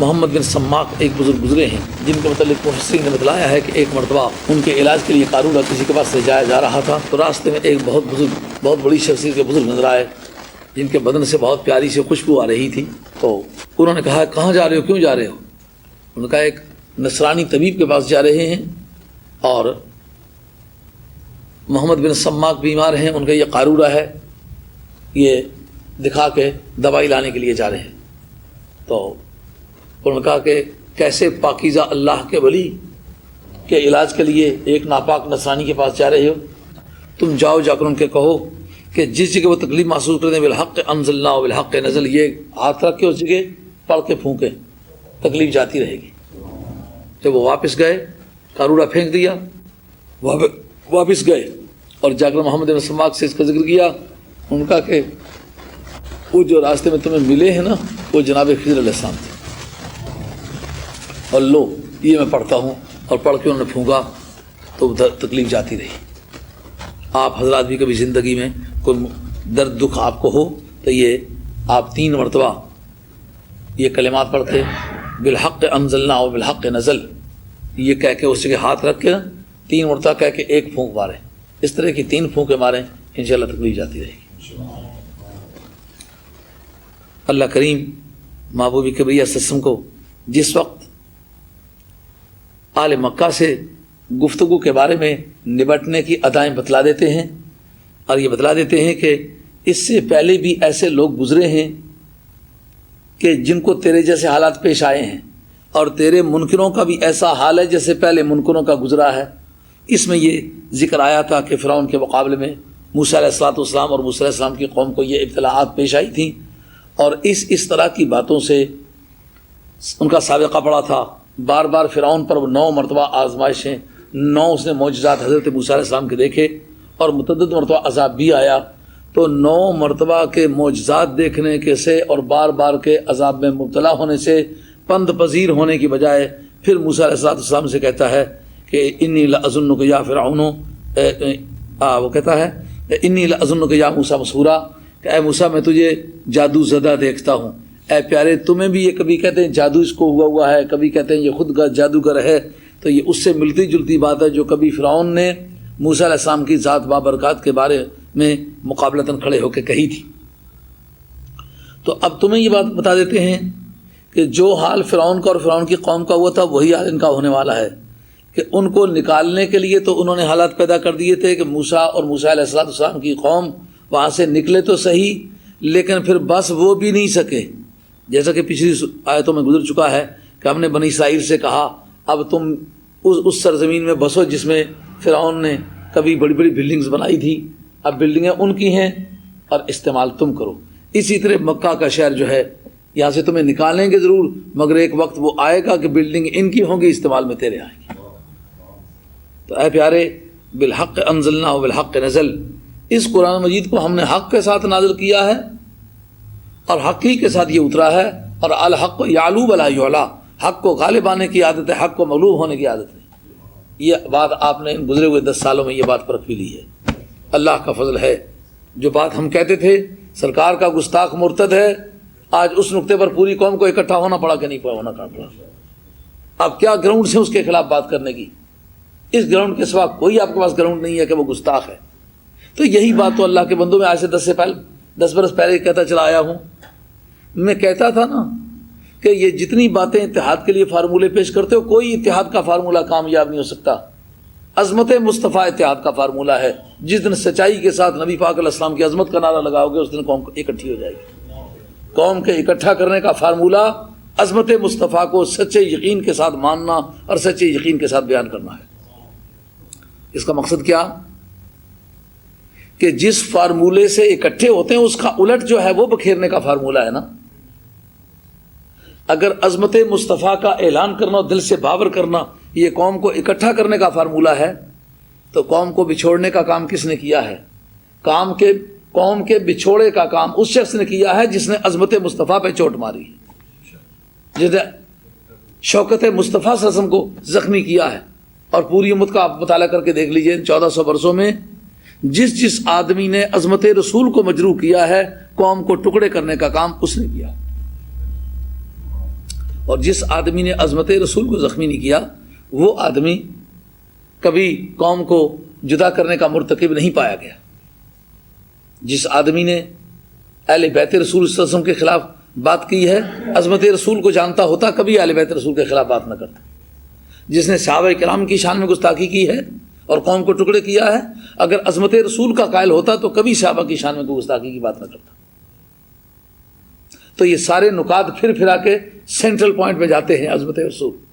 محمد بن سماک ایک بزرگ گزرے ہیں جن کے متعلق مفسرین نے بتلایا ہے کہ ایک مرتبہ ان کے علاج کے لیے قارورہ کسی کے پاس سے جایا جا رہا تھا تو راستے میں ایک بہت بڑی شخصیت کے بزرگ نظر آئے جن کے بدن سے بہت پیاری سی خوشبو آ رہی تھی. تو انہوں نے کہا کہاں جا رہے ہو, کیوں جا رہے ہو؟ انہوں نے کہا ایک نصرانی طبیب کے پاس جا رہے ہیں اور محمد بن سماک بیمار ہیں, ان کا یہ قارورہ ہے, یہ دکھا کے دوائی لانے کے لیے جا رہے ہیں. تو انہوں نے کہا کہ کیسے پاکیزہ اللہ کے ولی کے علاج کے لیے ایک ناپاک نصرانی کے پاس جا رہے ہو؟ تم جاؤ, جا کر ان کے کہو کہ جس جگہ وہ تکلیف محسوس کرتے ہیں بالحق انزلنا و بالحق نزل, یہ ہاتھ رکھ کے اس جگہ پڑھ کے پھونکیں, تکلیف جاتی رہے گی. جب وہ واپس گئے, قارورہ پھینک دیا, واپس گئے اور جا کر محمد بن سماک سے اس کا ذکر کیا. ان کا کہ وہ جو راستے میں تمہیں ملے ہیں نا وہ جناب خضر علیہ السلام تھے, اور لو یہ میں پڑھتا ہوں, اور پڑھ کے انہوں نے پھونکا تو تکلیف جاتی رہی. آپ حضرات بھی کبھی زندگی میں کوئی درد دکھ آپ کو ہو تو یہ آپ 3 مرتبہ یہ کلمات پڑھتے, بالحق انزلنا و بالحق نزل, یہ کہہ کے اس جگہ ہاتھ رکھ کے 3 مرتبہ کہہ کے ایک پھونک ماریں. اس طرح کی 3 پھونکیں ماریں, انشاءاللہ تکلیف جاتی رہے گی. اللہ کریم محبوب کبریہ صلی اللہ علیہ وسلم کو جس وقت آل مکہ سے گفتگو کے بارے میں نبٹنے کی ادائیں بتلا دیتے ہیں, اور یہ بتلا دیتے ہیں کہ اس سے پہلے بھی ایسے لوگ گزرے ہیں کہ جن کو تیرے جیسے حالات پیش آئے ہیں, اور تیرے منکروں کا بھی ایسا حال ہے جیسے پہلے منکروں کا گزرا ہے. اس میں یہ ذکر آیا تھا کہ فرعون کے مقابلے میں موسیٰ علیہ السلام اور موسیٰ علیہ السلام کی قوم کو یہ ابتلاءات پیش آئی تھیں, اور اس طرح کی باتوں سے ان کا سابقہ پڑا تھا. بار بار فرعون پر 9 مرتبہ آزمائشیں, 9 اس نے معجزات حضرت موسیٰ علیہ السلام کے دیکھے, اور متعدد مرتبہ عذاب بھی آیا. تو 9 مرتبہ کے معجزات دیکھنے کے سے اور بار بار کے عذاب میں مبتلا ہونے سے پند پذیر ہونے کی بجائے پھر موسیٰ علیہ السلام سے کہتا ہے کہ انی لأظنک یا فرعون, وہ کہتا ہے انی لأظنک یا موسیٰ مسحورا, کہ اے موسیٰ میں تجھے جادو زدہ دیکھتا ہوں. اے پیارے تمہیں بھی یہ کبھی کہتے ہیں جادو اس کو ہوا ہے, کبھی کہتے ہیں یہ خود کا جادوگر ہے. تو یہ اس سے ملتی جلتی بات ہے جو کبھی فرعون نے موسیٰ علیہ السلام کی ذات بابرکات کے بارے میں مقابلتاً کھڑے ہو کے کہی تھی. تو اب تمہیں یہ بات بتا دیتے ہیں کہ جو حال فرعون کا اور فرعون کی قوم کا ہوا تھا وہی حال ان کا ہونے والا ہے, کہ ان کو نکالنے کے لیے تو انہوں نے حالات پیدا کر دیے تھے کہ موسیٰ اور موسیٰ علیہ السلام کی قوم وہاں سے نکلے تو صحیح, لیکن پھر بس وہ بھی نہیں سکے. جیسا کہ پچھلی آیتوں میں گزر چکا ہے کہ ہم نے بنی اسرائیل سے کہا اب تم اس سرزمین میں بسو جس میں فرعون نے کبھی بڑی بڑی بلڈنگز بنائی تھی, اب بلڈنگیں ان کی ہیں اور استعمال تم کرو. اسی طرح مکہ کا شہر جو ہے یہاں سے تمہیں نکالیں گے ضرور, مگر ایک وقت وہ آئے گا کہ بلڈنگ ان کی ہوں گی, استعمال میں تیرے آئیں گی. تو اے پیارے بالحق انزلنا و بالحق نزل, اس قرآن مجید کو ہم نے حق کے ساتھ نازل کیا ہے اور حق ہی کے ساتھ یہ اترا ہے. اور الحق یعلو ولا یعلا, حق کو غالب آنے کی عادت ہے, حق کو مغلوب ہونے کی عادت ہے. یہ بات آپ نے گزرے ہوئے 10 سالوں میں یہ بات پرکھ بھی لی ہے. اللہ کا فضل ہے. جو بات ہم کہتے تھے سرکار کا گستاخ مرتد ہے, آج اس نقطے پر پوری قوم کو اکٹھا ہونا پڑا کہ نہیں ہونا پڑا. اب کیا گراؤنڈ سے اس کے خلاف بات کرنے کی؟ اس گراؤنڈ کے سوا کوئی آپ کے پاس گراؤنڈ نہیں ہے کہ وہ گستاخ ہے. تو یہی بات تو اللہ کے بندوں میں آج سے 10 برس پہلے کہتا چلا آیا ہوں. میں کہتا تھا نا کہ یہ جتنی باتیں اتحاد کے لیے فارمولے پیش کرتے ہو, کوئی اتحاد کا فارمولہ کامیاب نہیں ہو سکتا. عظمت مصطفیٰ اتحاد کا فارمولہ ہے. جس دن سچائی کے ساتھ نبی پاک علیہ السلام کی عظمت کا نعرہ لگاؤ گے اس دن قوم اکٹھی ہو جائے گی. قوم کے اکٹھا کرنے کا فارمولہ عظمت مصطفیٰ کو سچے یقین کے ساتھ ماننا اور سچے یقین کے ساتھ بیان کرنا ہے. اس کا مقصد کیا کہ جس فارمولے سے اکٹھے ہوتے ہیں اس کا الٹ جو ہے وہ بکھیرنے کا فارمولہ ہے نا. اگر عظمت مصطفیٰ کا اعلان کرنا اور دل سے باور کرنا یہ قوم کو اکٹھا کرنے کا فارمولہ ہے, تو قوم کو بچھوڑنے کا کام کس نے کیا ہے؟ قوم کے بچھوڑے کا کام اس شخص نے کیا ہے جس نے عظمت مصطفیٰ پہ چوٹ ماری, جس نے شوکت مصطفیٰ صلی اللہ علیہ وسلم کو زخمی کیا ہے. اور پوری امت کا آپ مطالعہ کر کے دیکھ لیجئے 1400 برسوں میں جس آدمی نے عظمت رسول کو مجروح کیا ہے, قوم کو ٹکڑے کرنے کا کام اس نے کیا. اور جس آدمی نے عظمت رسول کو زخمی نہیں کیا وہ آدمی کبھی قوم کو جدا کرنے کا مرتکب نہیں پایا گیا۔ جس آدمی نے اہل بیت رسول صلی اللہ علیہ وسلم کے خلاف بات کی ہے، عظمت رسول کو جانتا ہوتا کبھی اہل بیت رسول کے خلاف بات نہ کرتا۔ جس نے صحابہ کرام کی شان میں گستاخی کی ہے اور قوم کو ٹکڑے کیا ہے، اگر عظمت رسول کا قائل ہوتا تو کبھی صحابہ کی شان میں کوئی گستاخی کی بات نہ کرتا۔ تو یہ سارے نکات پھر پھرا کے سینٹرل پوائنٹ میں جاتے ہیں عظمت رسول۔